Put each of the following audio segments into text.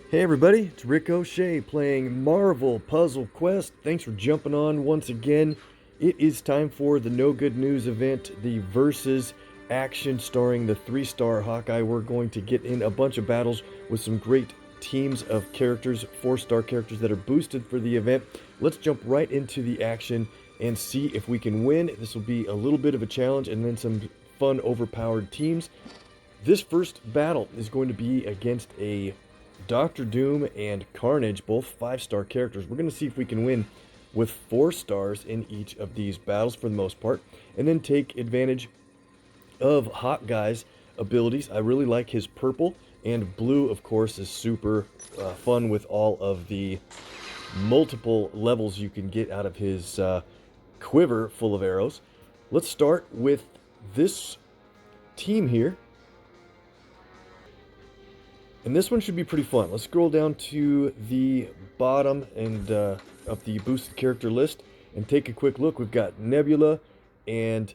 Hey everybody, it's Rick OShay playing Marvel Puzzle Quest. Thanks for jumping on once again. It is time for the No Good News event, the Versus action starring the 3-star Hawkeye. We're going to get in a bunch of battles with some great teams of characters, 4-star characters that are boosted for the event. Let's jump right into the action and see if we can win. This will be a little bit of a challenge and then some fun overpowered teams. This first battle is going to be against a Doctor Doom and Carnage, both 5-star characters. We're going to see if we can win with 4 stars in each of these battles for the most part, and then take advantage of Hawkeye's abilities. I really like his purple, and blue, of course, is super fun with all of the multiple levels you can get out of his quiver full of arrows. Let's start with this team here. And this one should be pretty fun. Let's scroll down to the bottom and of the boosted character list and take a quick look. We've got Nebula and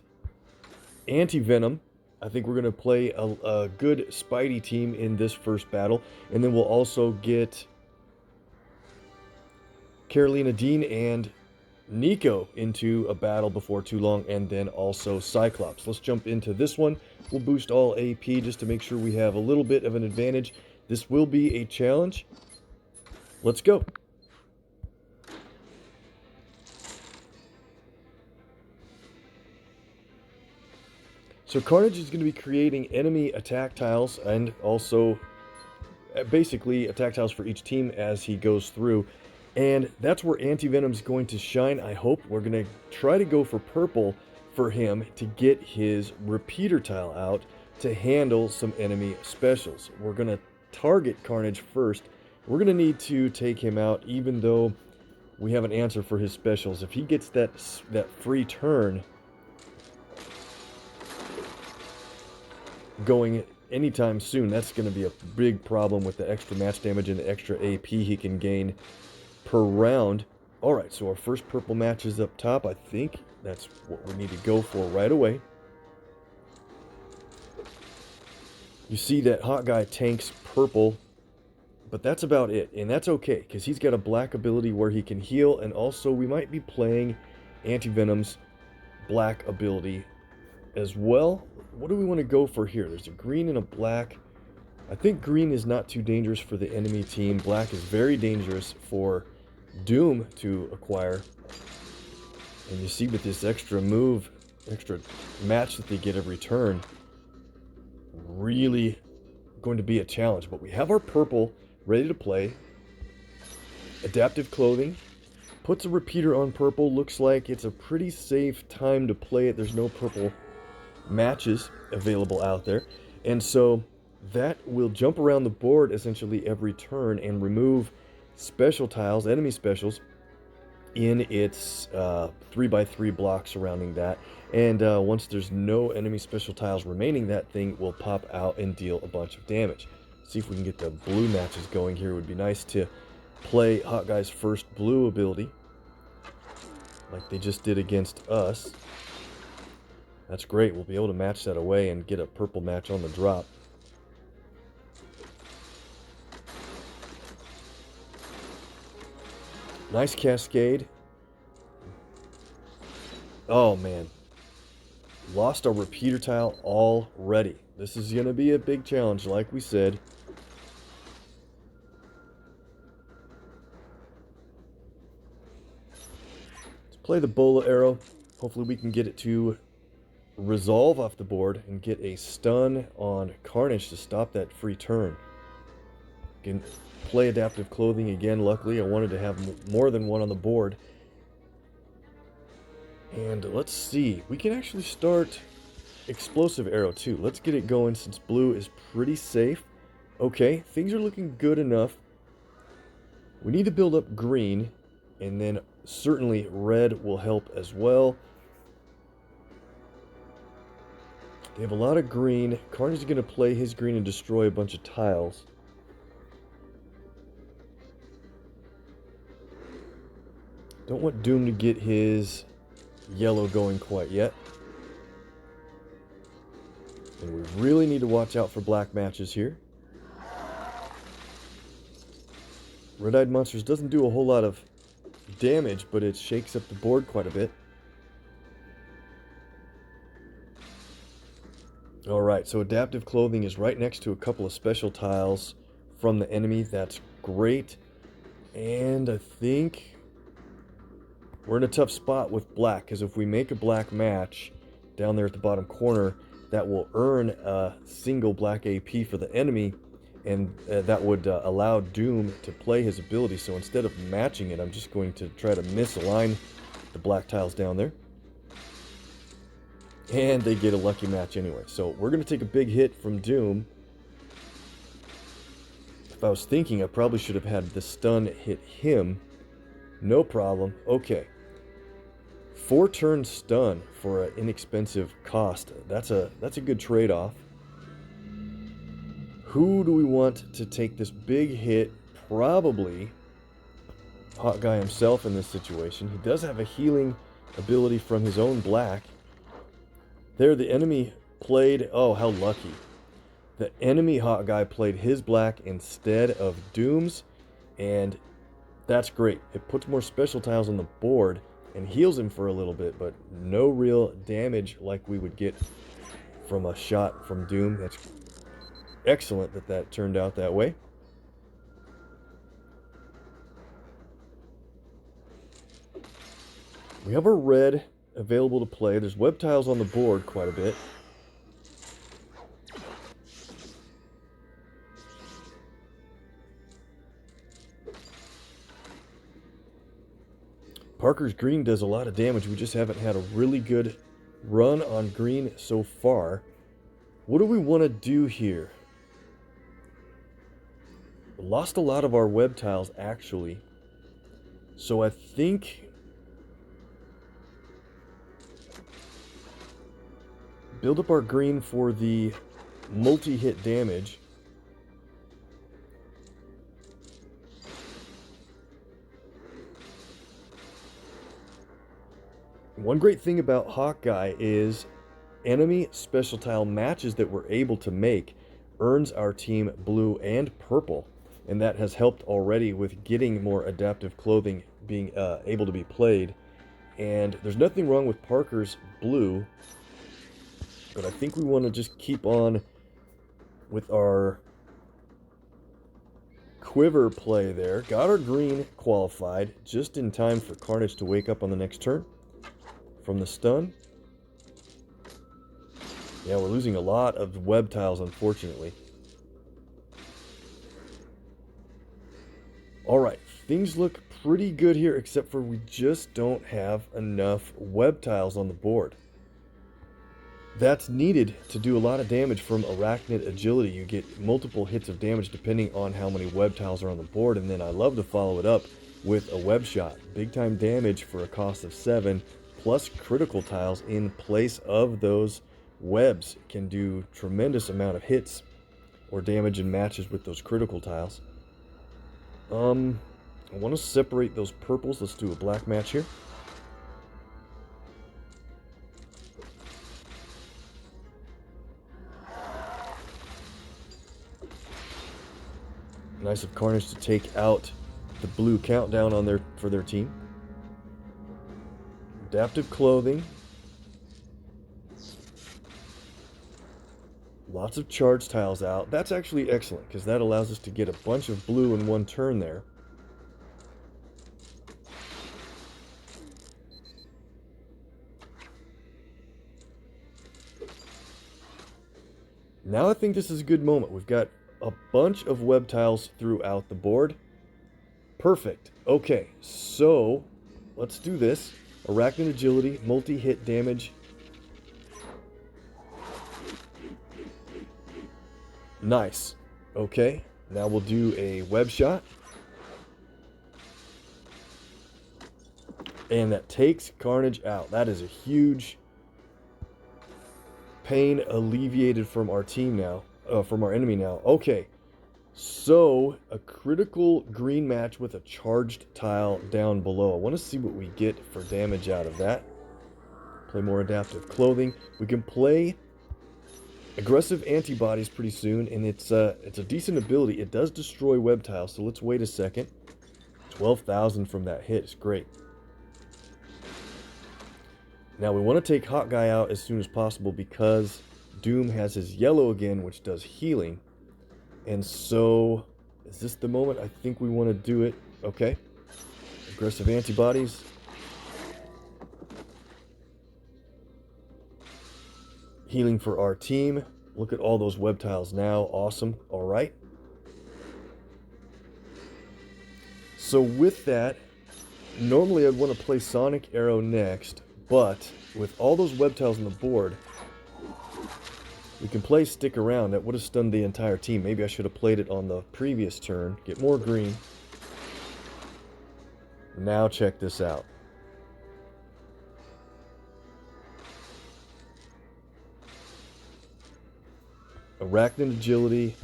Anti-Venom. I think we're going to play a good Spidey team in this first battle. And then we'll also get Karolina, Dean, and Nico into a battle before too long, and then also Cyclops. Let's jump into this one. We'll boost all AP just to make sure we have a little bit of an advantage. This will be a challenge. Let's go. So Carnage is going to be creating enemy attack tiles and also basically attack tiles for each team as he goes through. And that's where Anti-Venom is going to shine, I hope. We're going to try to go for purple for him to get his repeater tile out to handle some enemy specials. We're going to target Carnage first. We're going to need to take him out even though we have an answer for his specials. If he gets that free turn going anytime soon, that's going to be a big problem with the extra match damage and the extra AP he can gain per round. Alright, so our first purple match is up top. I think that's what we need to go for right away. You see that Hawkeye tanks purple, but that's about it. And that's okay, because he's got a black ability where he can heal, and also we might be playing Anti-Venom's black ability as well. What do we want to go for here? There's a green and a black. I think green is not too dangerous for the enemy team. Black is very dangerous for Doom to acquire. And you see with this extra move, extra match that they get every turn, really going to be a challenge. But we have our purple ready to play. Adaptive clothing puts a repeater on purple. Looks like it's a pretty safe time to play it. There's no purple matches available out there, and so that will jump around the board essentially every turn and remove special tiles, enemy specials, in its 3x3 block surrounding that. And once there's no enemy special tiles remaining, that thing will pop out and deal a bunch of damage. See if we can get the blue matches going here. It would be nice to play Hawkeye's first blue ability like they just did against us. That's great. We'll be able to match that away and get a purple match on the drop. Nice cascade. Oh, man. Lost our repeater tile already. This is going to be a big challenge, like we said. Let's play the bola arrow. Hopefully we can get it to resolve off the board and get a stun on Carnage to stop that free turn. Can play adaptive clothing again. Luckily, I wanted to have more than one on the board. And let's see. We can actually start explosive arrow too. Let's get it going since blue is pretty safe. Okay, things are looking good enough. We need to build up green, and then certainly red will help as well. They have a lot of green. Carnage is going to play his green and destroy a bunch of tiles. Don't want Doom to get his yellow going quite yet. And we really need to watch out for black matches here. Red-Eyed Monsters doesn't do a whole lot of damage, but it shakes up the board quite a bit. Alright, so Adaptive Clothing is right next to a couple of special tiles from the enemy. That's great. And I think we're in a tough spot with black, because if we make a black match down there at the bottom corner, that will earn a single black AP for the enemy, and that would allow Doom to play his ability. So instead of matching it, I'm just going to try to misalign the black tiles down there. And they get a lucky match anyway. So we're going to take a big hit from Doom. If I was thinking, I probably should have had the stun hit him. No problem. Okay. 4-turn stun for an inexpensive cost. That's a good trade-off. Who do we want to take this big hit? Probably Hawkeye himself in this situation. He does have a healing ability from his own black. There, the enemy played... Oh, how lucky. The enemy Hawkeye played his black instead of Doom's, and that's great. It puts more special tiles on the board and heals him for a little bit, but no real damage like we would get from a shot from Doom. That's excellent that that turned out that way. We have a red available to play. There's web tiles on the board quite a bit. Parker's green does a lot of damage. We just haven't had a really good run on green so far. What do we want to do here? We lost a lot of our web tiles, actually. So I think... build up our green for the multi-hit damage. One great thing about Hawkeye is enemy special tile matches that we're able to make earns our team blue and purple, and that has helped already with getting more adaptive clothing being able to be played. And there's nothing wrong with Parker's blue, but I think we want to just keep on with our quiver play there. Got our green qualified just in time for Carnage to wake up on the next turn from the stun. Yeah, we're losing a lot of web tiles, unfortunately. Alright, things look pretty good here, except for we just don't have enough web tiles on the board. That's needed to do a lot of damage from Arachnid Agility. You get multiple hits of damage depending on how many web tiles are on the board, and then I love to follow it up with a web shot. Big time damage for a cost of 7, plus critical tiles in place of those webs can do tremendous amount of hits or damage in matches with those critical tiles. I want to separate those purples. Let's do a black match here. Nice of Carnage to take out the blue countdown on for their team. Adaptive clothing. Lots of charge tiles out. That's actually excellent, because that allows us to get a bunch of blue in one turn there. Now I think this is a good moment. We've got a bunch of web tiles throughout the board. Perfect. Okay, so let's do this. Arachnid Agility, multi-hit damage. Nice. Okay, now we'll do a web shot. And that takes Carnage out. That is a huge pain alleviated from our team now. From our enemy now. Okay, so a critical green match with a charged tile down below. I want to see what we get for damage out of that. Play more adaptive clothing. We can play Aggressive antibodies pretty soon, and it's a decent ability. It does destroy web tiles, so let's wait a second. 12,000 from that hit is great. Now we want to take Hot Guy out as soon as possible because Doom has his yellow again, which does healing. And so, is this the moment? I think we want to do it. Okay. Aggressive antibodies. Healing for our team. Look at all those web tiles now. Awesome. All right. So with that, normally I'd want to play Sonic Arrow next, but with all those web tiles on the board, we can play Stick Around. That would have stunned the entire team. Maybe I should have played it on the previous turn. Get more green. Now check this out. Arachnid Agility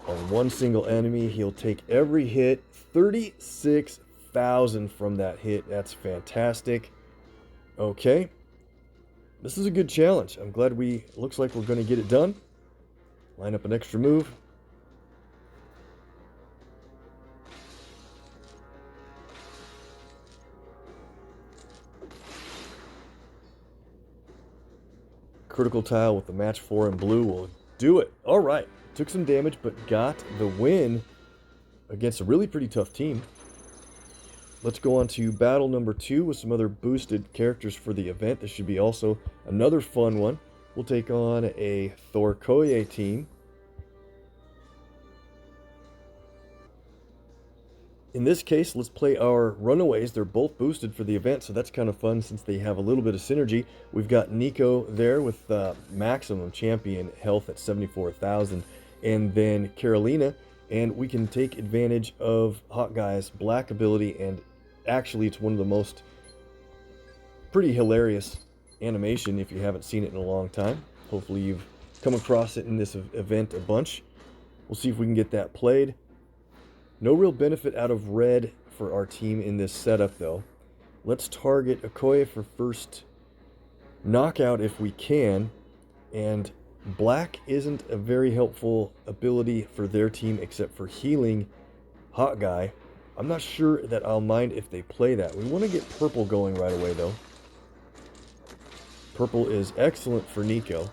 on one single enemy. He'll take every hit. 36,000 from that hit. That's fantastic. Okay. This is a good challenge. I'm glad looks like we're going to get it done. Line up an extra move. Critical tile with the match 4 in blue will do it. All right. Took some damage, but got the win against a really pretty tough team. Let's go on to battle number 2 with some other boosted characters for the event. This should be also another fun one. We'll take on a Thorkoye team. In this case, let's play our Runaways. They're both boosted for the event, so that's kind of fun since they have a little bit of synergy. We've got Nico there with maximum champion health at 74,000, and then Karolina, and we can take advantage of Hot Guy's black ability, and actually it's one of the most pretty hilarious animation if you haven't seen it in a long time. Hopefully you've come across it in this event a bunch. We'll see if we can get that played. No real benefit out of red for our team in this setup, though. Let's target Okoye for first knockout if we can. And black isn't a very helpful ability for their team except for healing Hot Guy. I'm not sure that I'll mind if they play that. We want to get purple going right away, though. Purple is excellent for Nico.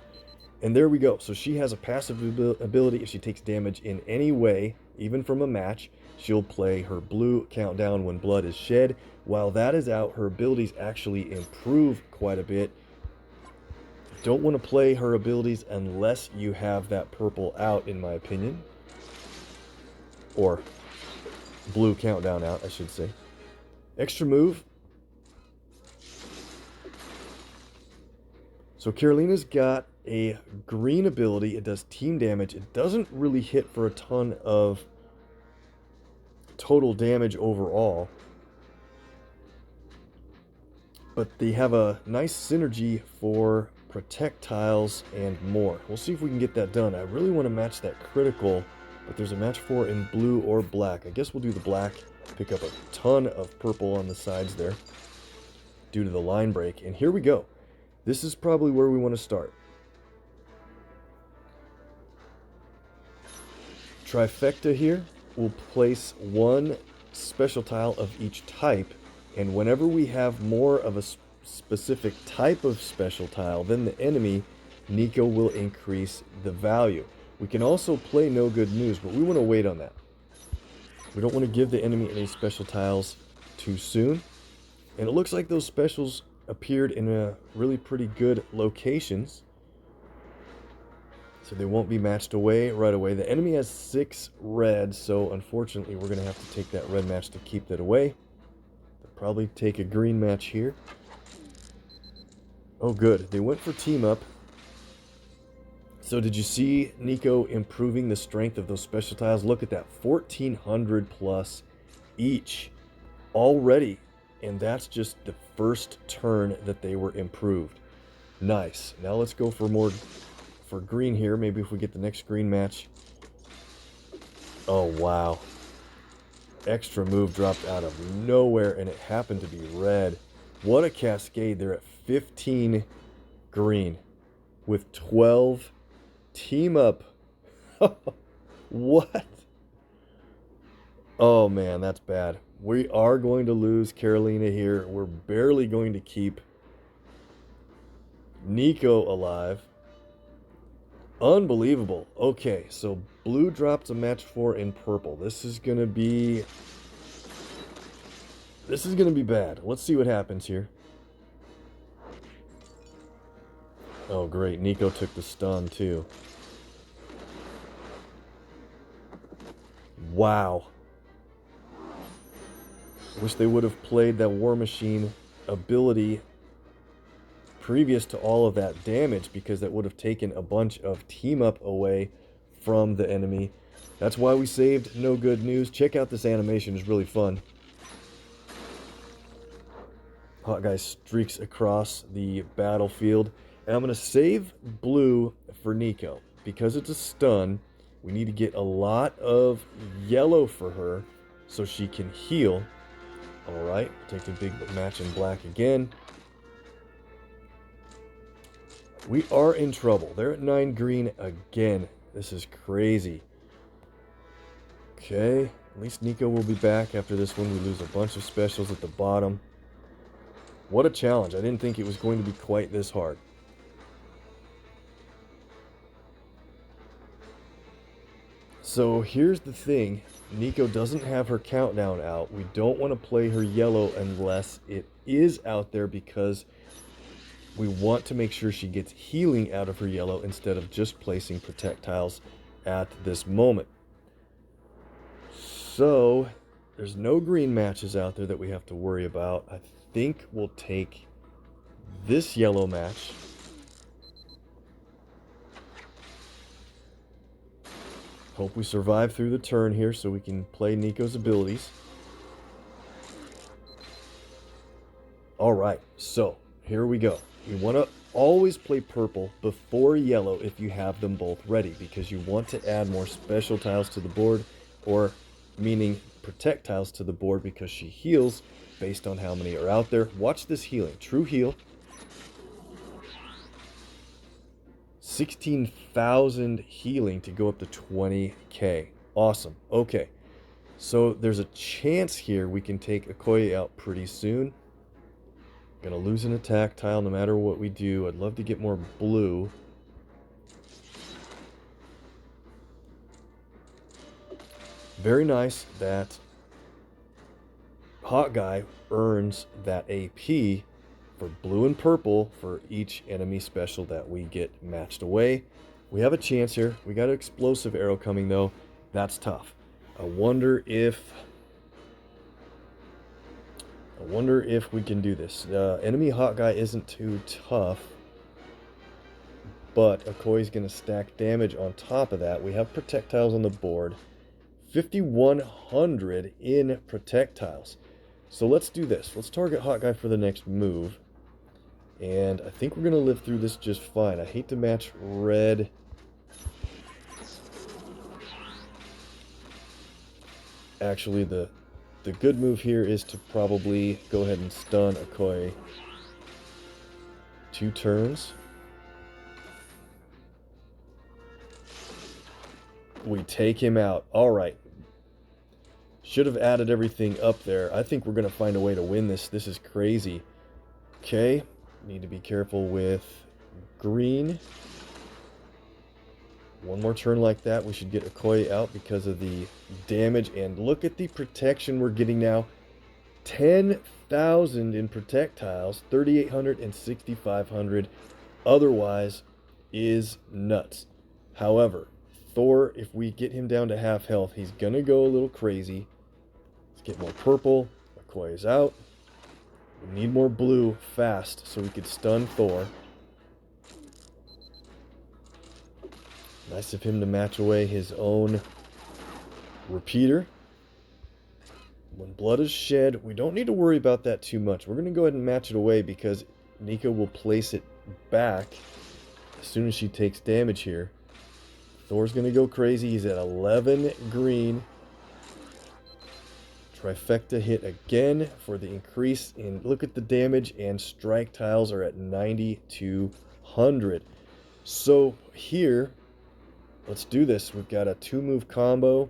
And there we go. So she has a passive ability. If she takes damage in any way, even from a match, she'll play her blue countdown when blood is shed. While that is out, her abilities actually improve quite a bit. Don't want to play her abilities unless you have that purple out, in my opinion. Or blue countdown out, I should say. Extra move. So Karolina's got a green ability. It does team damage. It doesn't really hit for a ton of total damage overall, but they have a nice synergy for projectiles and more. We'll see if we can get that done. I really want to match that critical, but there's a match 4 in blue or black. I guess we'll do the black. Pick up a ton of purple on the sides there due to the line break, and here we go. This is probably where we want to start. Trifecta here. We'll place one special tile of each type, and whenever we have more of a specific type of special tile than the enemy, Nico will increase the value. We can also play No Good News, but we want to wait on that. We don't want to give the enemy any special tiles too soon. And it looks like those specials appeared in a really pretty good locations, so they won't be matched away right away. The enemy has 6 red, so unfortunately we're going to have to take that red match to keep that away. They'll probably take a green match here. Oh good, they went for team up. So did you see Nico improving the strength of those special tiles? Look at that, 1,400 plus each already. And that's just the first turn that they were improved. Nice. Now let's go for more for green here. Maybe if we get the next green match. Oh, wow. Extra move dropped out of nowhere, and it happened to be red. What a cascade. They're at 15 green. with 12. Team up. What? Oh man, that's bad. We are going to lose Karolina here. We're barely going to keep Nico alive. Unbelievable. Okay, so blue drops a match 4 in purple. This is gonna be bad. Let's see what happens here. Oh great, Nico took the stun too. Wow. Wish they would have played that War Machine ability previous to all of that damage, because that would have taken a bunch of team up away from the enemy. That's why we saved No Good News. Check out this animation, it's really fun. Hawkeye streaks across the battlefield. And I'm going to save blue for Nico. Because it's a stun, we need to get a lot of yellow for her so she can heal. Alright, take the big match in black again. We are in trouble. They're at 9 green again. This is crazy. Okay, at least Nico will be back after this one. We lose a bunch of specials at the bottom. What a challenge. I didn't think it was going to be quite this hard. So here's the thing. Nico doesn't have her countdown out. We don't want to play her yellow unless it is out there, because we want to make sure she gets healing out of her yellow instead of just placing projectiles at this moment. So there's no green matches out there that we have to worry about. I think we'll take this yellow match. Hope we survive through the turn here so we can play Nico's abilities. Alright, so here we go. You want to always play purple before yellow if you have them both ready, because you want to add more special tiles to the board, or meaning protect tiles to the board, because she heals based on how many are out there. Watch this healing. True heal. 16,000 healing to go up to 20k. Awesome. Okay. So there's a chance here we can take Okoye out pretty soon. Gonna lose an attack tile no matter what we do. I'd love to get more blue. Very nice that Hawkeye earns that AP for blue and purple for each enemy special that we get matched away. We have a chance here. We got an explosive arrow coming though. That's tough. I wonder if we can do this. Enemy Hawkeye isn't too tough, but Okoye's going to stack damage on top of that. We have projectiles on the board. 5,100 in projectiles. So let's do this. Let's target Hawkeye for the next move. And I think we're going to live through this just fine. I hate to match red. Actually, the good move here is to probably go ahead and stun Okoye. 2 turns. We take him out. Alright. Should have added everything up there. I think we're going to find a way to win this. This is crazy. Okay. Need to be careful with green. One more turn like that, we should get Okoye out because of the damage. And look at the protection we're getting now. 10,000 in projectiles, 3,800 and 6,500. Otherwise is nuts. However, Thor, if we get him down to half health, he's going to go a little crazy. Let's get more purple. Okoye's out. We need more blue fast so we could stun Thor. Nice of him to match away his own repeater. When blood is shed, we don't need to worry about that too much. We're going to go ahead and match it away because Nico will place it back as soon as she takes damage here. Thor's going to go crazy. He's at 11 green. Trifecta hit again for the increase in, look at the damage, and strike tiles are at 9,200. So here, let's do this. We've got a 2-move combo.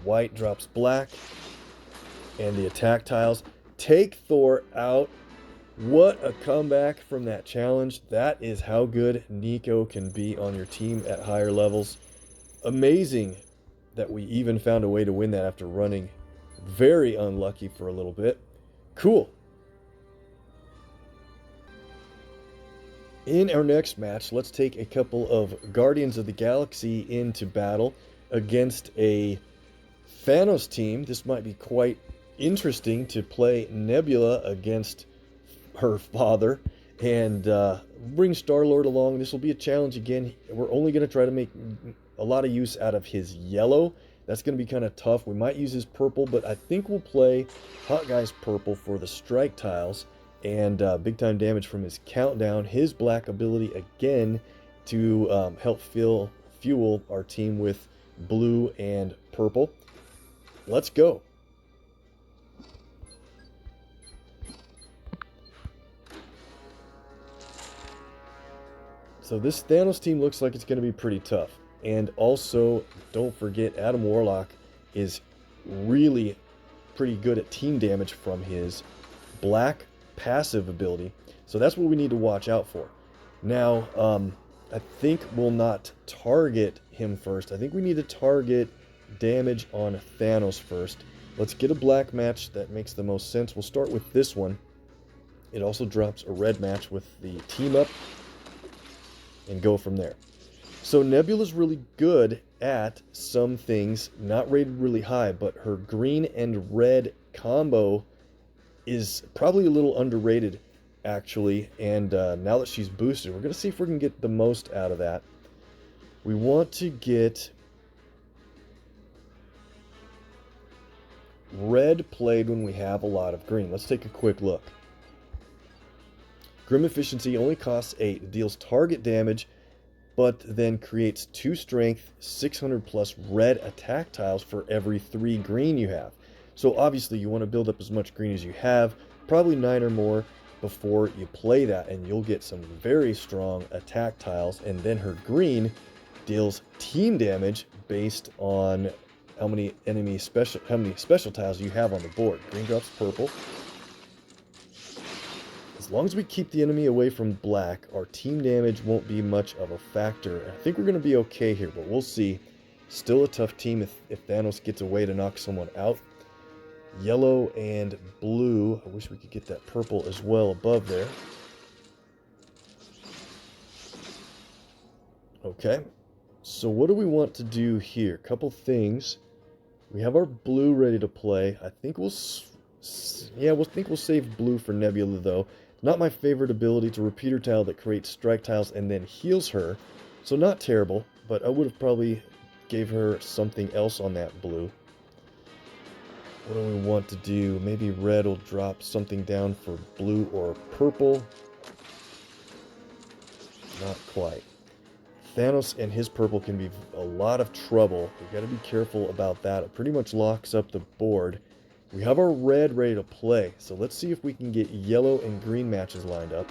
White drops black. And the attack tiles. Take Thor out. What a comeback from that challenge. That is how good Nico can be on your team at higher levels. Amazing that we even found a way to win that after running very unlucky for a little bit. Cool. In our next match, let's take a couple of Guardians of the Galaxy into battle against a Thanos team. This might be quite interesting to play Nebula against her father and bring Star-Lord along. This will be a challenge again. We're only going to try to make a lot of use out of his yellow. That's going to be kind of tough. We might use his purple, but I think we'll play Hot Guy's purple for the strike tiles and big time damage from his countdown. His black ability again to help fuel our team with blue and purple. Let's go. So this Thanos team looks like it's going to be pretty tough. And also, don't forget, Adam Warlock is really pretty good at team damage from his black passive ability. So that's what we need to watch out for. Now, I think we'll not target him first. I think we need to target damage on Thanos first. Let's get a black match that makes the most sense. We'll start with this one. It also drops a red match with the team up and go from there. So Nebula's really good at some things, not rated really high, but her green and red combo is probably a little underrated, actually. And now that she's boosted, we're going to see if we can get the most out of that. We want to get red played when we have a lot of green. Let's take a quick look. Grim Efficiency only costs 8. It deals target damage, but then creates 2 strength, 600 plus red attack tiles for every 3 green you have. So obviously you want to build up as much green as you have, probably 9 or more before you play that, and you'll get some very strong attack tiles. And then her green deals team damage based on how many special tiles you have on the board. Green drops purple. As long as we keep the enemy away from black, our team damage won't be much of a factor. I think we're going to be okay here, but we'll see. Still a tough team if Thanos gets a way to knock someone out. Yellow and blue. I wish we could get that purple as well above there. Okay. So what do we want to do here? Couple things. We have our blue ready to play. I think we'll save blue for Nebula though. Not my favorite ability to repeater tile that creates strike tiles and then heals her. So not terrible, but I would have probably gave her something else on that blue. What do we want to do? Maybe red will drop something down for blue or purple. Not quite. Thanos and his purple can be a lot of trouble. We've got to be careful about that. It pretty much locks up the board. We have our red ready to play, so let's see if we can get yellow and green matches lined up.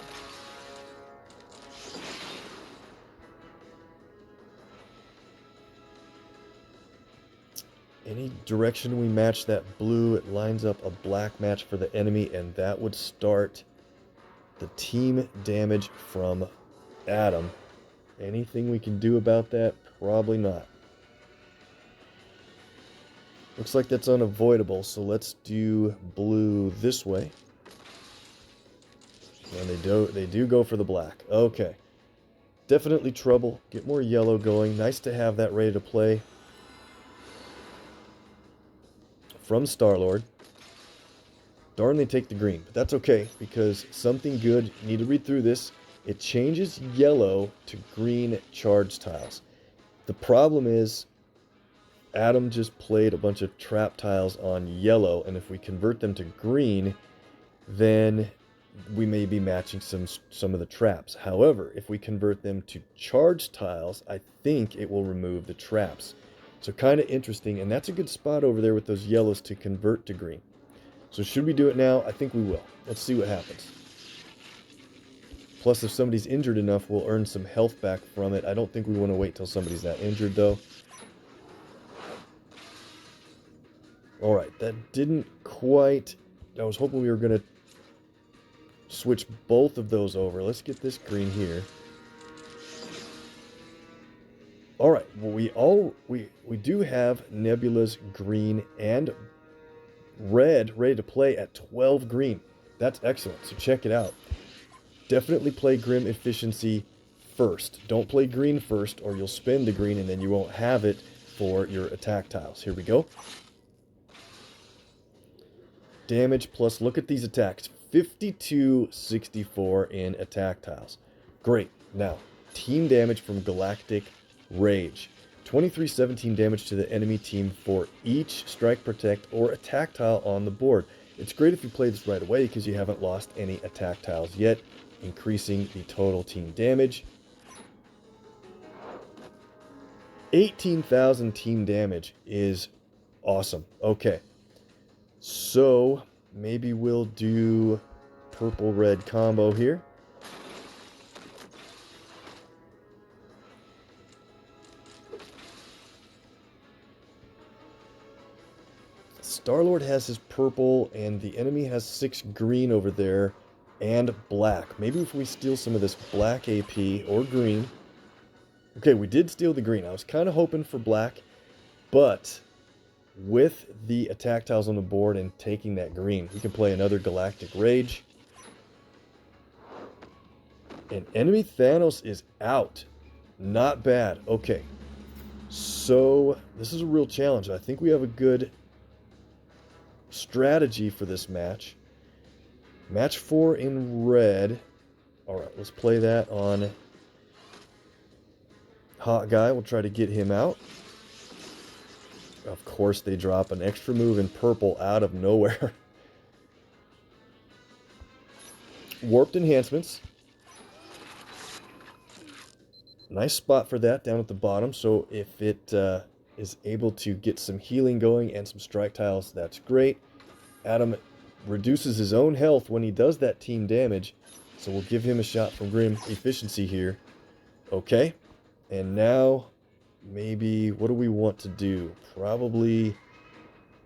Any direction we match that blue, it lines up a black match for the enemy, and that would start the team damage from Adam. Anything we can do about that? Probably not. Looks like that's unavoidable, so let's do blue this way. And they do go for the black. Okay. Definitely trouble. Get more yellow going. Nice to have that ready to play from Star-Lord. Darn, they take the green, but that's okay, because something good, you need to read through this. It changes yellow to green charge tiles. The problem is Adam just played a bunch of trap tiles on yellow, and if we convert them to green, then we may be matching some of the traps. However, if we convert them to charge tiles, I think it will remove the traps. So kind of interesting, and that's a good spot over there with those yellows to convert to green. So should we do it now? I think we will. Let's see what happens. Plus, if somebody's injured enough, we'll earn some health back from it. I don't think we want to wait till somebody's that injured, though. Alright, that didn't quite... I was hoping we were going to switch both of those over. Let's get this green here. Alright, well we do have Nebula's green and red ready to play at 12 green. That's excellent, so check it out. Definitely play Grim Efficiency first. Don't play green first or you'll spend the green and then you won't have it for your attack tiles. Here we go. Damage plus, look at these attacks. 5264 in attack tiles. Great. Now, team damage from Galactic Rage. 2317 damage to the enemy team for each strike, protect, or attack tile on the board. It's great if you play this right away because you haven't lost any attack tiles yet, increasing the total team damage. 18,000 team damage is awesome. Okay, so maybe we'll do purple-red combo here. Star-Lord has his purple, and the enemy has 6 green over there, and black. Maybe if we steal some of this black AP, or green. Okay, we did steal the green. I was kind of hoping for black, but with the attack tiles on the board and taking that green, we can play another Galactic Rage. And enemy Thanos is out. Not bad. Okay, so this is a real challenge. I think we have a good strategy for this match. Match 4 in red. Alright, let's play that on Hot Guy. We'll try to get him out. Of course, they drop an extra move in purple out of nowhere. Warped enhancements. Nice spot for that down at the bottom. So if it is able to get some healing going and some strike tiles, that's great. Adam reduces his own health when he does that team damage. So we'll give him a shot from Grim Efficiency here. Okay. And now, maybe, what do we want to do? Probably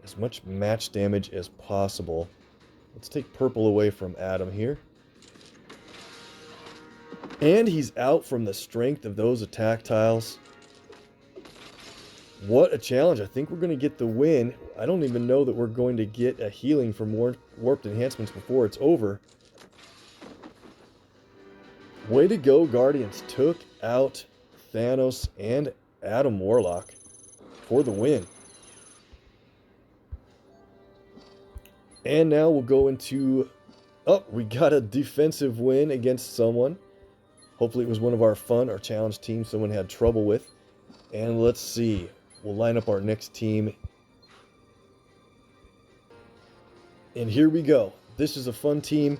as much match damage as possible. Let's take purple away from Adam here. And he's out from the strength of those attack tiles. What a challenge. I think we're going to get the win. I don't even know that we're going to get a healing from warped enhancements before it's over. Way to go, Guardians. Took out Thanos and Adam Warlock for the win. And now we'll go into... Oh, we got a defensive win against someone. Hopefully it was one of our fun or challenge teams someone had trouble with. And let's see. We'll line up our next team. And here we go. This is a fun team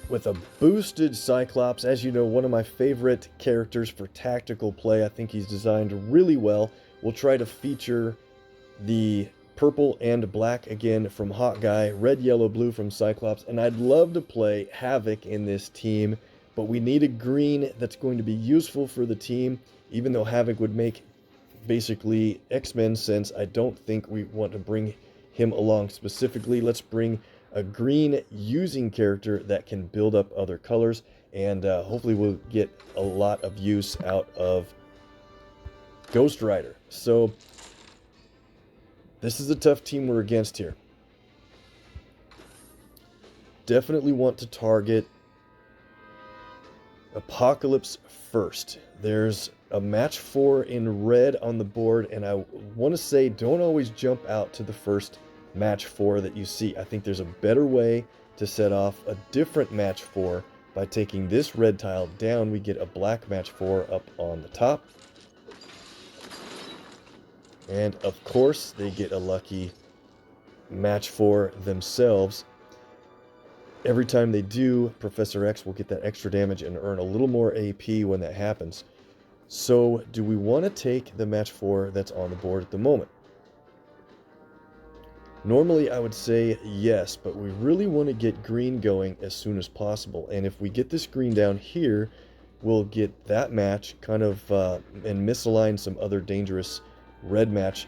with a boosted Cyclops. As you know, one of my favorite characters for tactical play. I think he's designed really well. We'll try to feature the purple and black again from Hot Guy, red, yellow, blue from Cyclops. And I'd love to play Havoc in this team, but we need a green that's going to be useful for the team. Even though Havoc would make basically X-Men sense, I don't think we want to bring him along specifically. Let's bring a green using character that can build up other colors, and hopefully we'll get a lot of use out of Ghost Rider. So this is a tough team we're against here. Definitely want to target Apocalypse first. There's a match 4 in red on the board, and I want to say don't always jump out to the first match 4 that you see. I think there's a better way to set off a different match 4 by taking this red tile down. We get a black match 4 up on the top. And of course they get a lucky match 4 themselves. Every time they do, Professor X will get that extra damage and earn a little more AP when that happens. So, do we want to take the match 4 that's on the board at the moment? Normally I would say yes, but we really want to get green going as soon as possible. And if we get this green down here, we'll get that match kind of and misalign some other dangerous red match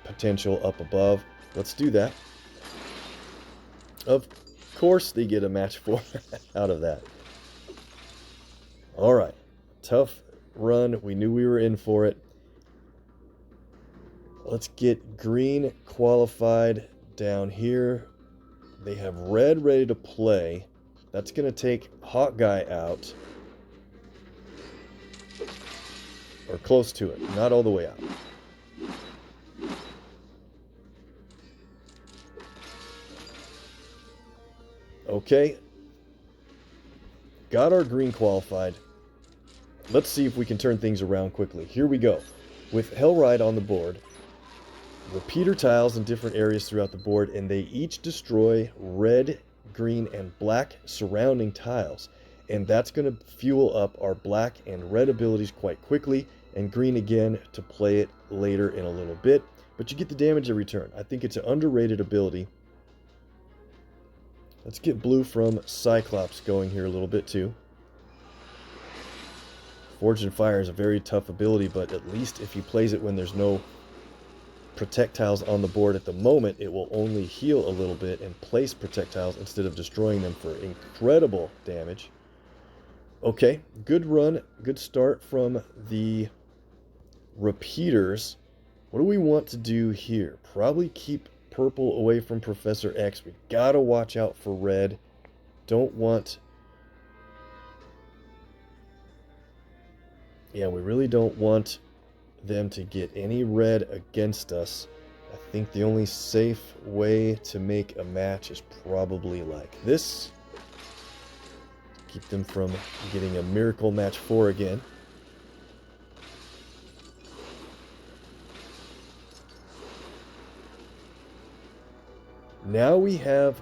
potential up above. Let's do that. Of course they get a match 4 out of that. Alright, tough run. We knew we were in for it. Let's get green qualified down here. They have red ready to play. That's going to take Hawkeye out. Or close to it. Not all the way out. Okay. Got our green qualified. Let's see if we can turn things around quickly. Here we go. With Hellride on the board. Repeater tiles in different areas throughout the board, and they each destroy red, green, and black surrounding tiles. And that's going to fuel up our black and red abilities quite quickly, and green again to play it later in a little bit. But you get the damage every turn. I think it's an underrated ability. Let's get blue from Cyclops going here a little bit too. Forge and Fire is a very tough ability, but at least if he plays it when there's no projectiles on the board at the moment, it will only heal a little bit and place projectiles instead of destroying them for incredible damage. Okay, good run, good start from the repeaters. What do we want to do here? Probably keep purple away from Professor X. We gotta watch out for red. Don't want... Yeah, we really don't want them to get any red against us. I think the only safe way to make a match is probably like this. Keep them from getting a miracle match 4 again. Now we have...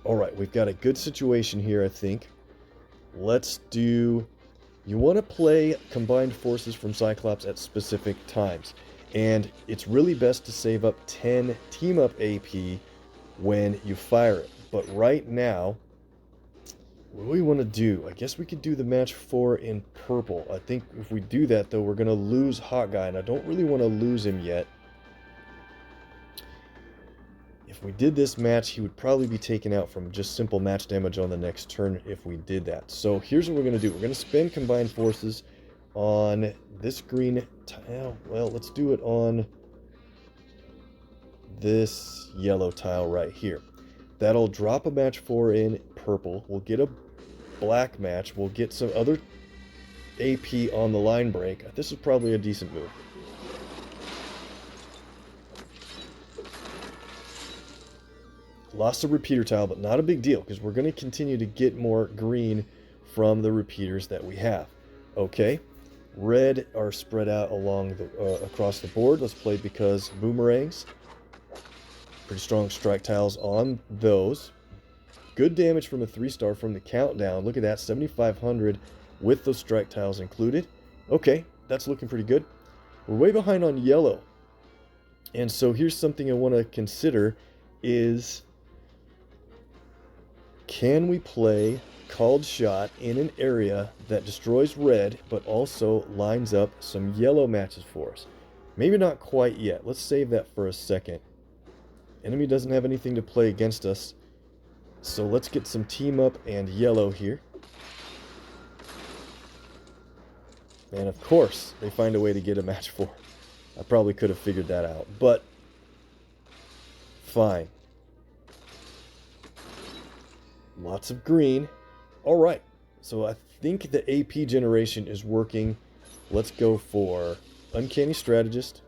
Alright, we've got a good situation here, I think. Let's do... You want to play combined forces from Cyclops at specific times. And it's really best to save up 10 team-up AP when you fire it. But right now, what do we want to do? I guess we could do the match 4 in purple. I think if we do that, though, we're going to lose Hawkeye, and I don't really want to lose him yet. If we did this match, he would probably be taken out from just simple match damage on the next turn if we did that. So here's what we're going to do. We're going to spend combined forces on this green tile. Well, let's do it on this yellow tile right here. That'll drop a match 4 in purple. We'll get a black match. We'll get some other AP on the line break. This is probably a decent move. Lost a repeater tile, but not a big deal, because we're going to continue to get more green from the repeaters that we have. Okay, red are spread out along the across the board. Let's play because boomerangs. Pretty strong strike tiles on those. Good damage from a 3-star from the countdown. Look at that, 7,500 with those strike tiles included. Okay, that's looking pretty good. We're way behind on yellow. And so here's something I want to consider is... Can we play Called Shot in an area that destroys red, but also lines up some yellow matches for us? Maybe not quite yet. Let's save that for a second. Enemy doesn't have anything to play against us. So let's get some team up and yellow here. And of course, they find a way to get a match 4. I probably could have figured that out, but fine. Lots of green. Alright, so I think the AP generation is working. Let's go for Uncanny Strategist.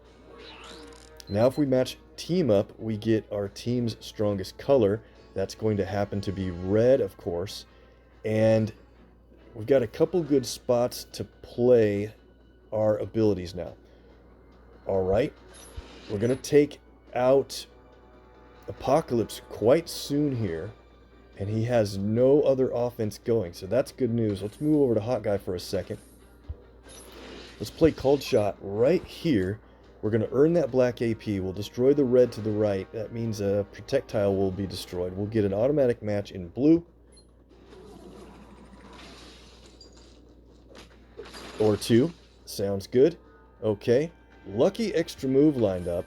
Now if we match team up, we get our team's strongest color. That's going to happen to be red, of course. And we've got a couple good spots to play our abilities now. Alright, we're going to take out Apocalypse quite soon here. And he has no other offense going, so that's good news. Let's move over to Hawkeye for a second. Let's play Called Shot right here. We're going to earn that black AP. We'll destroy the red to the right. That means a projectile will be destroyed. We'll get an automatic match in blue. Or 2. Sounds good. Okay. Lucky extra move lined up.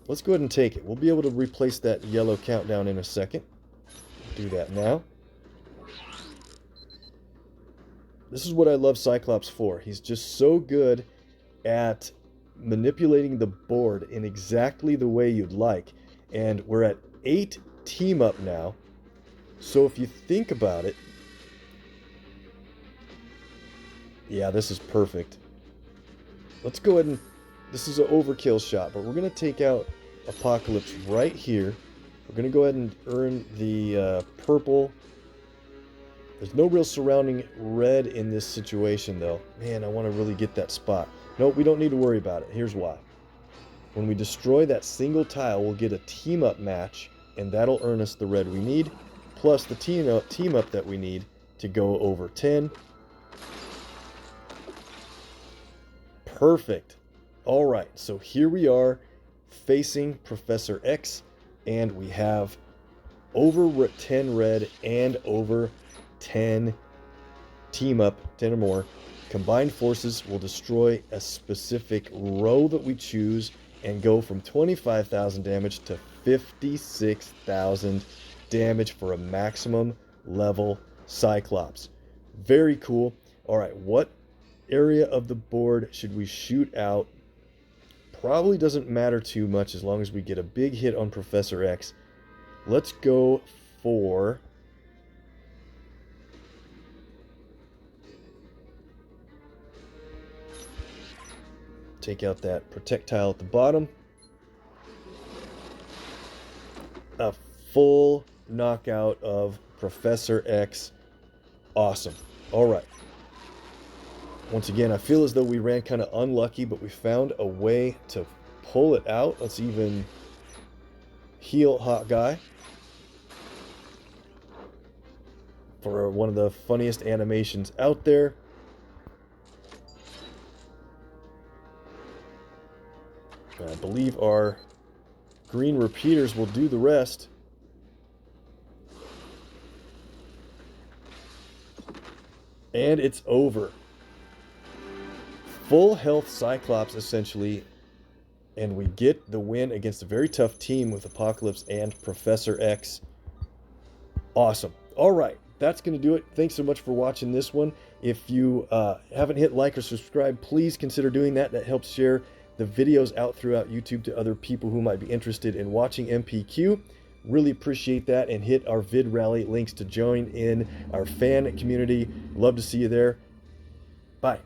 Let's go ahead and take it. We'll be able to replace that yellow countdown in a second. Do that now. This is what I love Cyclops for. He's just so good at manipulating the board in exactly the way you'd like. And we're at 8 team up now. So if you think about it, yeah, this is perfect. Let's go ahead and... This is an overkill shot, but we're going to take out Apocalypse right here. We're going to go ahead and earn the purple. There's no real surrounding red in this situation, though. Man, I want to really get that spot. Nope, we don't need to worry about it. Here's why. When we destroy that single tile, we'll get a team-up match, and that'll earn us the red we need, plus the team-up that we need to go over 10. Perfect. All right, so here we are facing Professor X, and we have over 10 red and over 10 team up, 10 or more. Combined forces will destroy a specific row that we choose and go from 25,000 damage to 56,000 damage for a maximum level Cyclops. Very cool. All right, what area of the board should we shoot out? Probably doesn't matter too much as long as we get a big hit on Professor X. Let's go for... Take out that projectile at the bottom. A full knockout of Professor X. Awesome. All right. Once again, I feel as though we ran kind of unlucky, but we found a way to pull it out. Let's even heal Hot Guy for one of the funniest animations out there. I believe our green repeaters will do the rest. And it's over. Full health Cyclops, essentially, and we get the win against a very tough team with Apocalypse and Professor X. Awesome. All right, that's going to do it. Thanks so much for watching this one. If you haven't hit like or subscribe, please consider doing that. That helps share the videos out throughout YouTube to other people who might be interested in watching MPQ. Really appreciate that, and hit our VidRally links to join in our fan community. Love to see you there. Bye.